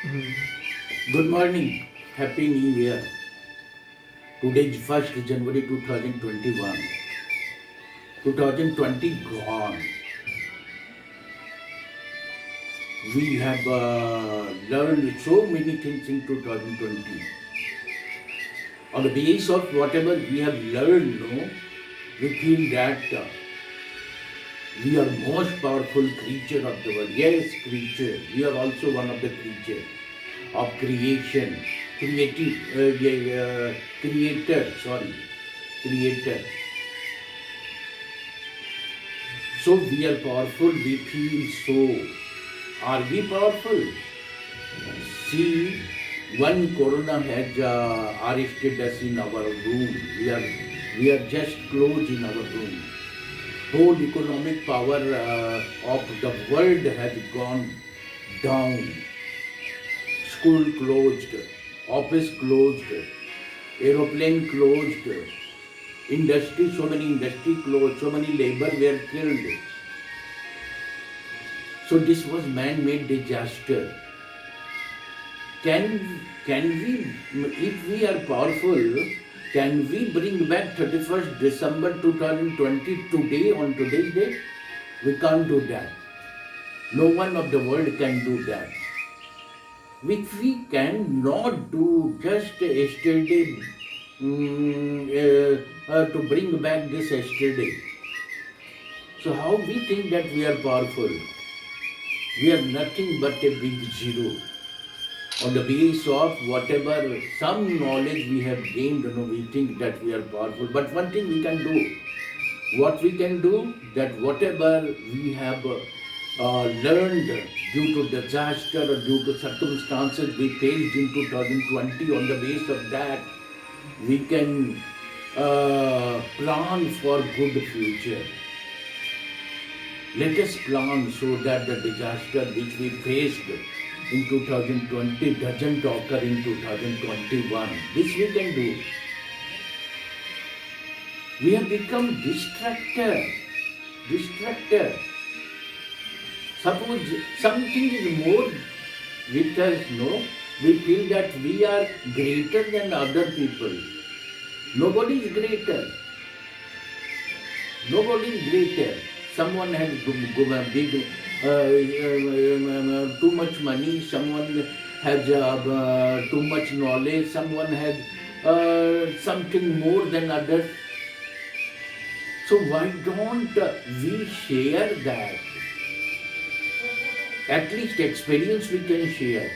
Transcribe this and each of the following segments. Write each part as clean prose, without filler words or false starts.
Good morning. Happy New Year. Today is 1st January 2021. 2020 gone. We have learned so many things in 2020. On the basis of whatever we have learned, no, we feel that we are most powerful creature of the world. Yes, creature. We are also one of the creature of creation. Creator, sorry. Creator. So we are powerful, we feel so. Are we powerful? See, one corona has arrested us in our room. We are just closed in our room. Whole economic power of the world has gone down. School closed, office closed, aeroplane closed, industry, so many industry closed, so many labor were killed. So this was man-made disaster. Can we, if we are powerful, can we bring back 31st December 2020 today on today's date? We can't do that. No one of the world can do that. Which we cannot do just yesterday to bring back this yesterday. So how we think that we are powerful? We are nothing but a big zero. On the basis of whatever, some knowledge we have gained, we think that we are powerful. But one thing we can do, what we can do, that whatever we have learned due to disaster or due to circumstances we faced in 2020, on the basis of that, we can plan for good future. Let us plan so that the disaster which we faced in 2020 doesn't occur in 2021. This we can do. We have become distracted. Suppose something is more with us, no? We feel that we are greater than other people. Nobody is greater. Nobody is greater. Someone has big, too much money. Someone has too much knowledge. Someone has something more than others. So why don't we share that? At least experience we can share.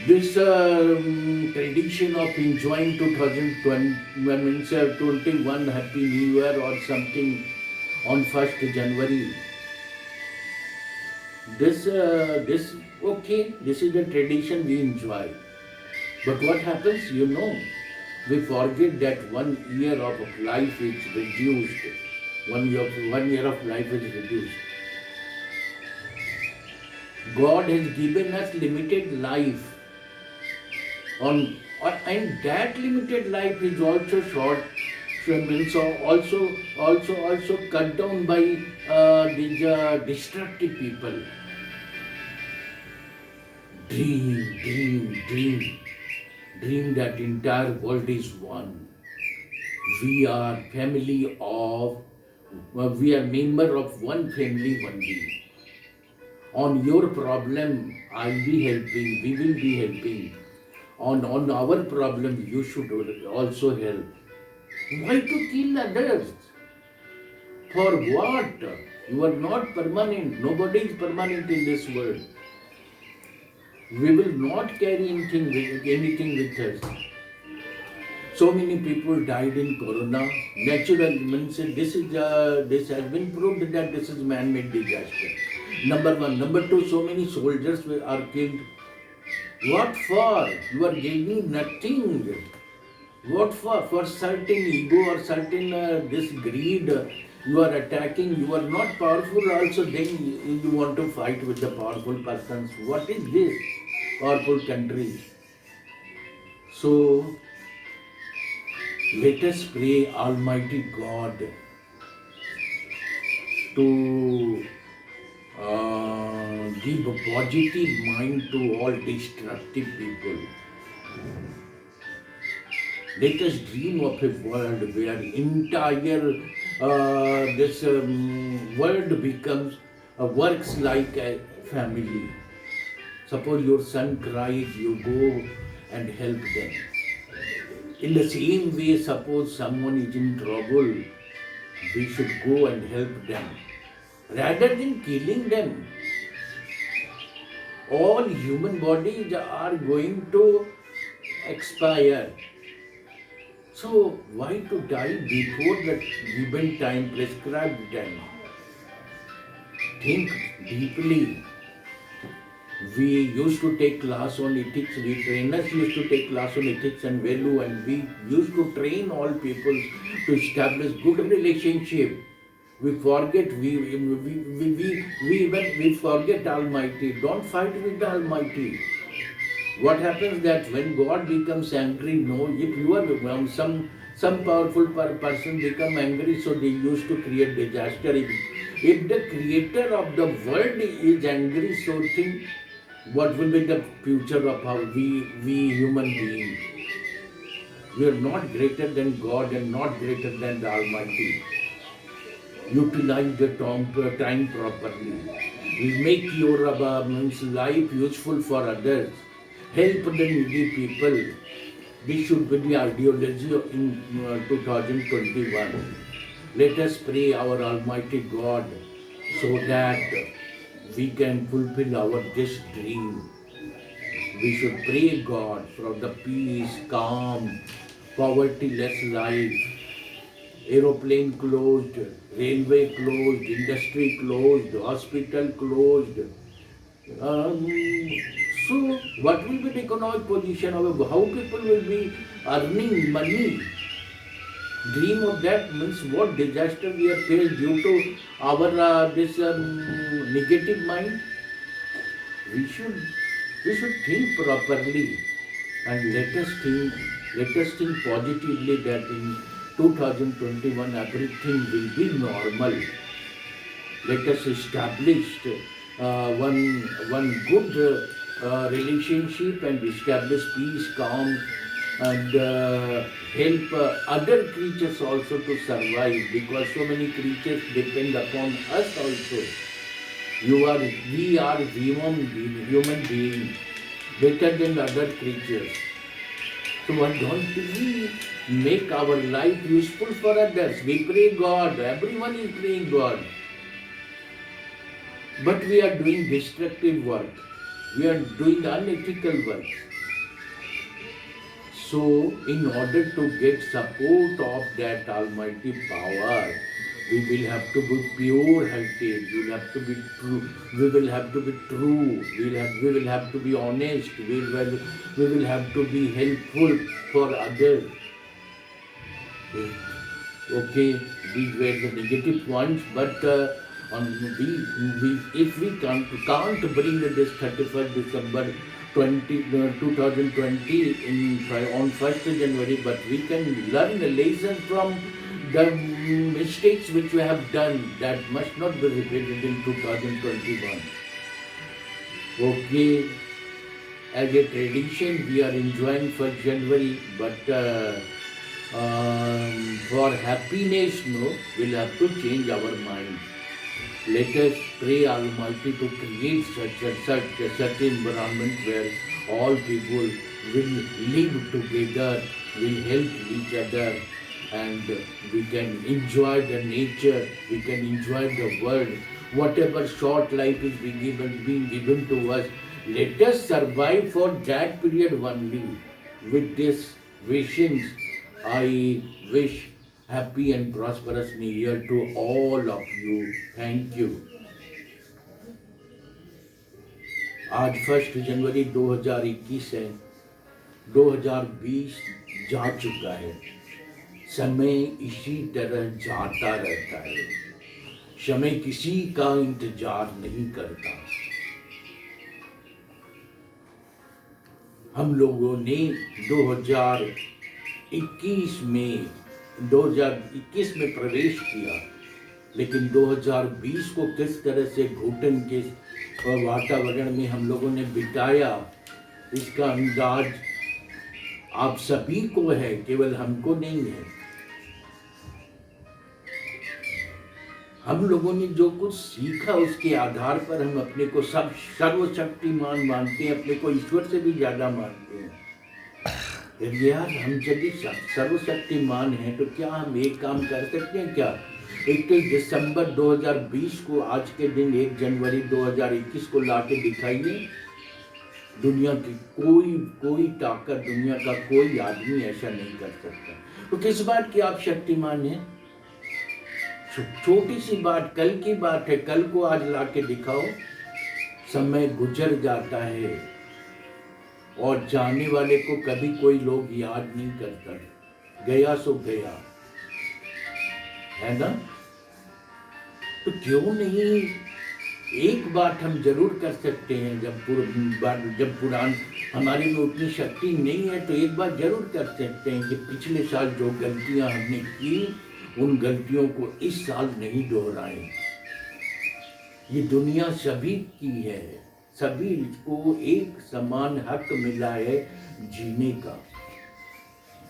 This tradition of enjoying 2021 Happy New Year or something on 1st January. This okay, this is the tradition we enjoy. But what happens, we forget that 1 year of life is reduced. 1 year of life is reduced. God has given us limited life. And that limited life is also short. Means also cut down by these destructive people. Dream that entire world is one. We are we are member of one family only. On your problem, I'll be helping, we will be helping. On our problem, you should also help. Why to kill others? For what? You are not permanent. Nobody is permanent in this world. We will not carry anything with us. So many people died in corona. Natural means this has been proved that this is man-made disaster. Number one. Number two, so many soldiers are killed. What for? You are gaining nothing. What for? For certain ego or certain this greed, you are attacking. You are not powerful also, then you want to fight with the powerful persons. What is this? Powerful country. So, let us pray Almighty God to give a positive mind to all destructive people. Let us dream of a world where entire this world becomes works like a family. Suppose your son cries, you go and help them. In the same way, suppose someone is in trouble, we should go and help them rather than killing them. All human bodies are going to expire. So why to die before the given time, prescribed time? Think deeply. We used to take class on ethics, we trainers used to take class on ethics and value, and we used to train all people to establish good relationship. We forget, we forget Almighty. Don't fight with the Almighty. What happens that when God becomes angry, no, if you are some powerful person become angry, so they used to create disaster. If the creator of the world is angry, so think what will be the future of how we human beings. We are not greater than God and not greater than the Almighty. Utilize the time properly. We make your life useful for others. Help the needy people. This should be the ideology in 2021. Let us pray our Almighty God so that we can fulfill our this dream. We should pray God for the peace, calm, poverty-less life. Aeroplane closed, railway closed, industry closed, hospital closed. So what will be the economic position of how people will be earning money? Dream of that means what disaster we are faced due to our this negative mind. We should think properly and let us think positively that in 2021 everything will be normal. Let us establish one good relationship and establish peace, calm, and help other creatures also to survive, because so many creatures depend upon us also. We are human beings, better than other creatures. So why don't we make our life useful for others? We pray God, everyone is praying God. But we are doing destructive work. We are doing unethical work. So, in order to get support of that Almighty power, we will have to be pure-hearted. We will have to be true. We will have to be true. We will have to be honest. We will have to be helpful for others. Okay, these were the negative points, but if we can't bring this 31st December 2020 on 1st January, but we can learn a lesson from the mistakes which we have done that must not be repeated in 2021. Okay, as a tradition we are enjoying 1st January, but for happiness, no, we'll have to change our mind. Let us pray Almighty to create such environment where all people will live together, will help each other, and we can enjoy the nature, we can enjoy the world. Whatever short life is being given to us, let us survive for that period only. With these visions, I wish happy and prosperous New Year to all of you. Thank you. आज 1 जनवरी 2021 है, 2020 जा चुका है। समय इसी तरह जाता रहता है। समय किसी का इंतजार नहीं करता। हम लोगों ने 2021 में प्रवेश किया, लेकिन 2020 को किस तरह से घुटन के और वातावरण में हम लोगों ने बिताया, इसका अंदाज आप सभी को है, केवल हमको नहीं है। हम लोगों ने जो कुछ सीखा उसके आधार पर हम अपने को सब सर्वशक्तिमान मानते हैं, अपने को ईश्वर से भी ज्यादा मानते हैं। यार हम यदि सर्वशक्तिमान हैं तो क्या हम एक काम कर सकते हैं क्या? 21 दिसंबर 2020 को, आज के दिन 1 जनवरी 2021 को लाके दिखाइए। दुनिया की कोई ताकत, दुनिया का कोई आदमी ऐसा नहीं कर सकता। तो किस बात की आप शक्तिमान हैं? छोटी सी बात, कल की बात है, कल को आज लाके दिखाओ। समय गुजर जाता है और जाने वाले को कभी कोई लोग याद नहीं करता, गया सो गया, है ना? तो क्यों नहीं एक बात हम जरूर कर सकते हैं, जब पुरान हमारे में उतनी शक्ति नहीं है तो एक बात जरूर कर सकते हैं कि पिछले साल जो गलतियां हमने की उन गलतियों को इस साल नहीं दोहराएं। ये दुनिया सभी की है, सभी को एक समान हक मिला है जीने का।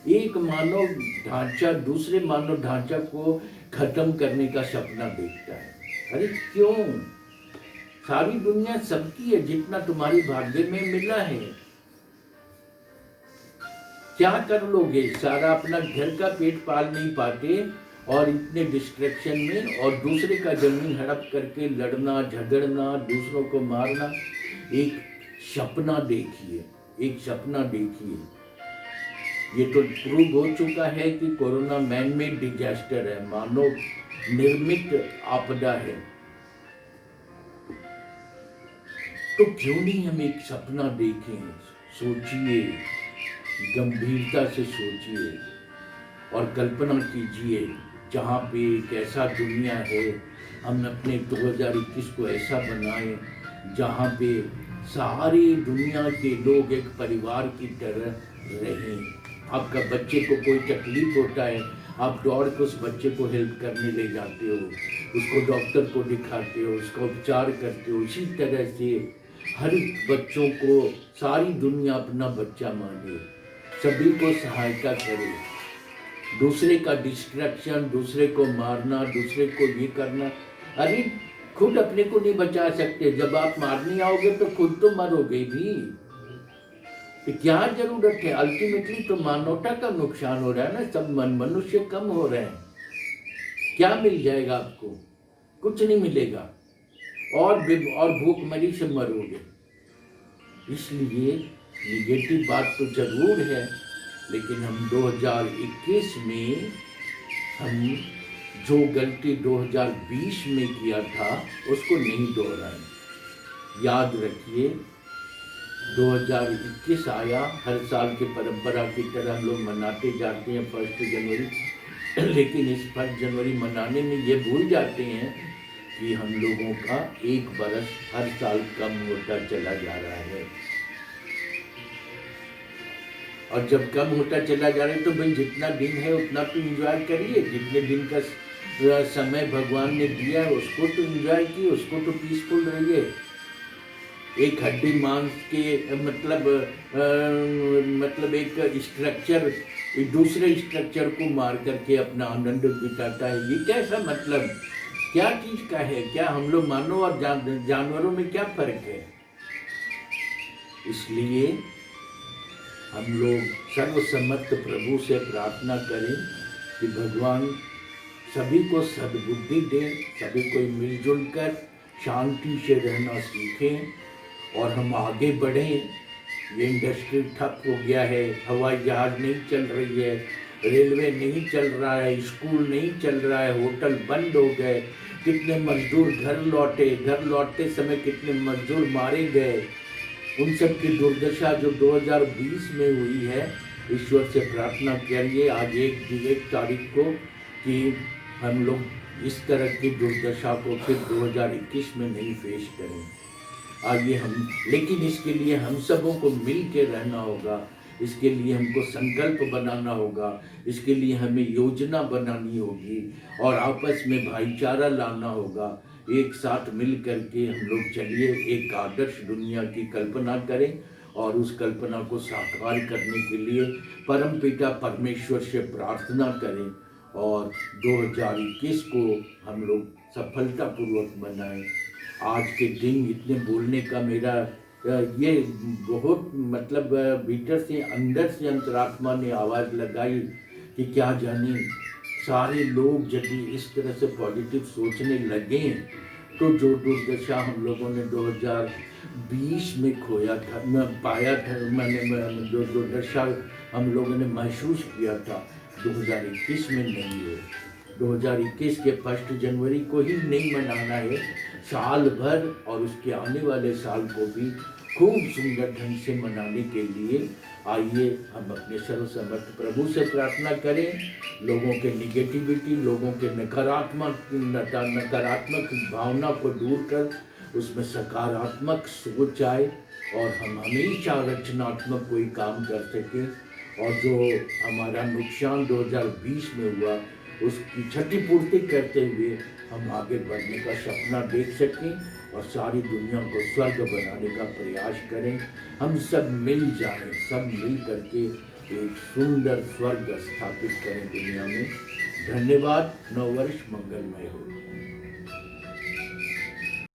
एक मानव ढांचा दूसरे मानव ढांचा को खत्म करने का सपना देखता है। अरे क्यों? सारी दुनिया सबकी है, जितना तुम्हारी भाग्य में मिला है। क्या कर लोगे? सारा अपना घर का पेट पाल नहीं पाते और इतने डिस्ट्रैक्शन में, और दूसरे का जमीन हड़प करके लड़ना झगड़ना, दूसरों को मारना। एक सपना देखिए, एक सपना देखिए। ये तो प्रूव हो चुका है कि कोरोना मैन मेड डिजास्टर है, मानव निर्मित आपदा है। तो क्यों नहीं हम एक सपना देखें? सोचिए, गंभीरता से सोचिए और कल्पना कीजिए जहाँ पे एक ऐसा दुनिया है, हम अपने 2021 को ऐसा बनाएं जहाँ पे सारी दुनिया के लोग एक परिवार की तरह रहें। आपका बच्चे को कोई तकलीफ होता है, आप दौड़ के उस बच्चे को हेल्प करने ले जाते हो, उसको डॉक्टर को दिखाते हो, उसका उपचार करते हो। इसी तरह से हर बच्चों को सारी दुनिया अपना बच्चा माने, सभी को सहायता करे। दूसरे का डिस्ट्रैक्शन, दूसरे को मारना, दूसरे को ये करना, अरे खुद अपने को नहीं बचा सकते, जब आप मारने आओगे तो खुद तो मरोगे भी। तो क्या जरूरत है? अल्टीमेटली तो मानवता का नुकसान हो रहा है ना, सब मनुष्य कम हो रहे हैं। क्या मिल जाएगा आपको? कुछ नहीं मिलेगा, और भूखमरी से मरोगे। इसलिए निगेटिव बात तो जरूर है, लेकिन हम 2021 में हम जो गलती 2020 में किया था उसको नहीं दोहराएं। याद रखिए, 2021 आया, हर साल की परंपरा की तरह हम लोग मनाते जाते हैं 1 जनवरी, लेकिन इस 1 जनवरी मनाने में ये भूल जाते हैं कि हम लोगों का एक बरस हर साल कम होता चला जा रहा है। और जब कम होता चला जा रहा है तो भाई जितना दिन है उतना तो एंजॉय करिए, जितने दिन का समय भगवान ने दिया है उसको तो एंजॉय कीजिए, उसको तो पीसफुल रहिए। एक हड्डी मांस के मतलब एक स्ट्रक्चर दूसरे स्ट्रक्चर को मार करके अपना आनंद बिताता है, ये कैसा मतलब क्या चीज का है? क्या हम लोग मानव और जानवरों में क्या फर्क है? इसलिए हम लोग सर्वसम्मत प्रभु से प्रार्थना करें कि भगवान सभी को सद्बुद्धि दें, सभी को मिलजुल कर शांति से रहना सीखें और हम आगे बढ़ें। ये इंडस्ट्री ठप हो गया है, हवाई जहाज नहीं चल रही है, रेलवे नहीं चल रहा है, स्कूल नहीं चल रहा है, होटल बंद हो गए, कितने मजदूर घर लौटते समय कितने मजदूर मारे गए। उन सब की दुर्दशा जो 2020 में हुई है, ईश्वर से प्रार्थना करिए आज 1 तारीख को कि हम लोग इस तरह की दुर्दशा को फिर 2021 में नहीं फेस करें। आइए हम, लेकिन इसके लिए हम सबों को मिल के रहना होगा, इसके लिए हमको संकल्प बनाना होगा, इसके लिए हमें योजना बनानी होगी और आपस में भाईचारा लाना होगा। एक साथ मिल करके हम लोग चलिए एक आदर्श दुनिया की कल्पना करें और उस कल्पना को साकार करने के लिए परमपिता परमेश्वर से प्रार्थना करें और 2021 को हम लोग सफलतापूर्वक मनाएं। आज के दिन इतने बोलने का मेरा ये बहुत मतलब भीतर से अंदर से अंतरात्मा ने आवाज़ लगाई कि क्या जाने सारे लोग यदि इस तरह से पॉजिटिव सोचने लगे तो जो दुर्दशा हम लोगों ने 2020 में खोया था, मैं पाया था, जो दुर्दशा हम लोगों ने महसूस किया था 2021 में नहीं है। 2021 के 1 जनवरी को ही नहीं मनाना है, साल भर और उसके आने वाले साल को भी खूब सुंदर ढंग से मनाने के लिए आइए हम अपने सर्वसमर्थ प्रभु से प्रार्थना करें। लोगों के निगेटिविटी, लोगों के नकारात्मक भावना को दूर कर उसमें सकारात्मक सोच आए और हम हमेशा रचनात्मक कोई काम कर सकें और जो हमारा नुकसान 2020 में हुआ उसकी क्षतिपूर्ति करते हुए हम आगे बढ़ने का सपना देख सकें और सारी दुनिया को स्वर्ग बनाने का प्रयास करें। हम सब मिल जाएं, सब मिल करके एक सुंदर स्वर्ग स्थापित करें दुनिया में। धन्यवाद। नव वर्ष मंगलमय हो।